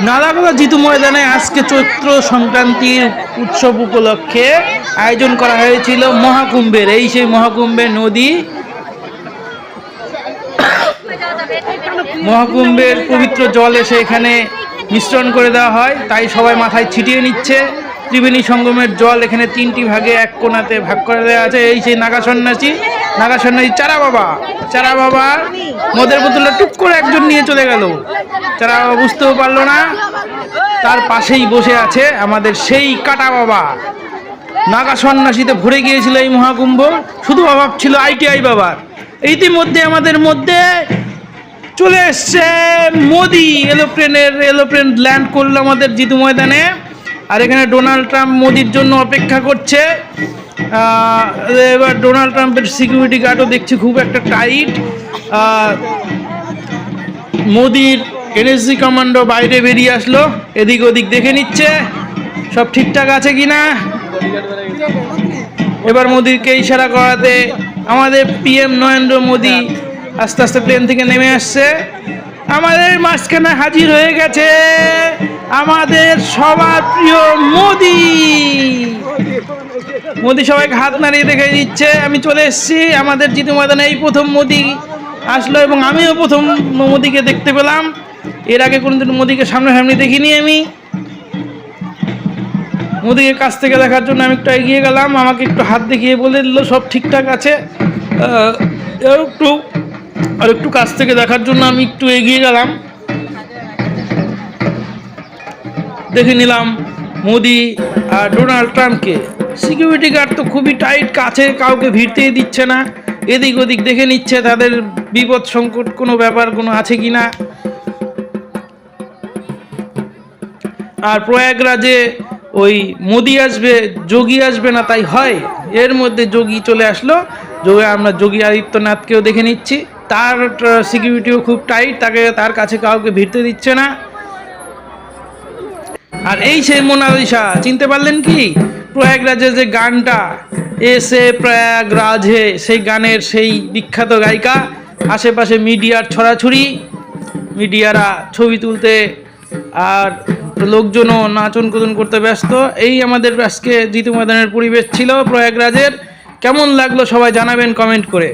নালাগোলা জিতু ময়দানে আজকে চৈত্র সংক্রান্তির উৎসব উপলক্ষে আয়োজন করা হয়েছিল মহাকুম্ভের। এই সেই মহাকুম্ভের নদী, মহাকুম্ভের পবিত্র জল এসে এখানে মিশ্রণ করে দেওয়া হয়, তাই সবাই মাথায় ছিটিয়ে নিচ্ছে। ত্রিবেণী সঙ্গমের জল এখানে তিনটি ভাগে এক কোণাতে ভাগ করে দেওয়া আছে। এই সেই নাগা সন্ন্যাসী চারা বাবা মদের বোতলটা টুক করে একজন নিয়ে চলে গেল। চারা বাবা বুঝতেও পারলো না, তার পাশেই বসে আছে আমাদের সেই কাটা বাবা। নাগা সন্ন্যাসীতে ভরে গিয়েছিল এই মহাকুম্ভ, শুধু অভাব ছিল ITI বাবার। ইতিমধ্যে আমাদের মধ্যে চলে এসছে মোদি, এরোপ্লেন ল্যান্ড করলো আমাদের জিতু ময়দানে। আর এখানে ডোনাল্ড ট্রাম্প মোদির জন্য অপেক্ষা করছে। এবার ডোনাল্ড ট্রাম্পের সিকিউরিটি গার্ডও দেখছি খুব একটা টাইট। মোদির NSG কমান্ডো বাইরে বেরিয়ে আসলো, এদিক ওদিক দেখে নিচ্ছে সব ঠিকঠাক আছে কিনা। এবার মোদিকে ইশারা করাতে আমাদের PM নরেন্দ্র মোদি আস্তে আস্তে প্লেন থেকে নেমে আসছে। আমাদের মাঝখানে হাজির হয়ে গেছে আমাদের সবার প্রিয় মোদি। সবাইকে হাত নাড়িয়ে দেখে দিচ্ছে আমি চলে এসেছি। আমাদের জিতু ময়দানে এই প্রথম মোদি আসলো এবং আমিও প্রথম মোদিকে দেখতে পেলাম। এর আগে কোনোদিন মোদিকে সামনাসামনি দেখিনি আমি। মোদিকে কাছ থেকে দেখার জন্য আমি একটু এগিয়ে গেলাম, আমাকে একটু হাত দেখিয়ে বলে দিল সব ঠিকঠাক আছে। একটু কাছ থেকে দেখার জন্য আমি একটু এগিয়ে গেলাম, দেখে নিলাম মোদি আর ডোনাল্ড ট্রাম্পকে। সিকিউরিটি গার্ড তো খুবই টাইট, কাছে কাউকে ভিড়তেই দিচ্ছে না, এদিক ওদিক দেখে নিচ্ছে তাদের বিপদ সংকট কোনো ব্যাপার কোনো আছে কি না। আর প্রয়াগরাজে ওই মোদি আসবে যোগী আসবে না তাই হয়, এর মধ্যে যোগী চলে আসলো। আমরা যোগী আদিত্যনাথকেও দেখে নিচ্ছি, তার সিকিউরিটিও খুব টাইট, তার কাছে কাউকে ভিড়তে দিচ্ছে না। আর এই সেই মোনালিসা, চিনতে পারলেন কি? প্রয়াগরাজে যে গানটা এসে প্রয়াগরাজে, সেই গানের সেই বিখ্যাত গায়িকা। আশেপাশে মিডিয়ার ছড়াছড়ি, মিডিয়ারা ছবি তুলতে আর লোকজনও নাচন কুদন করতে ব্যস্ত। এই আমাদের আজকে জিতু ময়দানের পরিবেশ ছিল প্রয়াগরাজের। কেমন লাগলো সবাই জানাবেন কমেন্ট করে।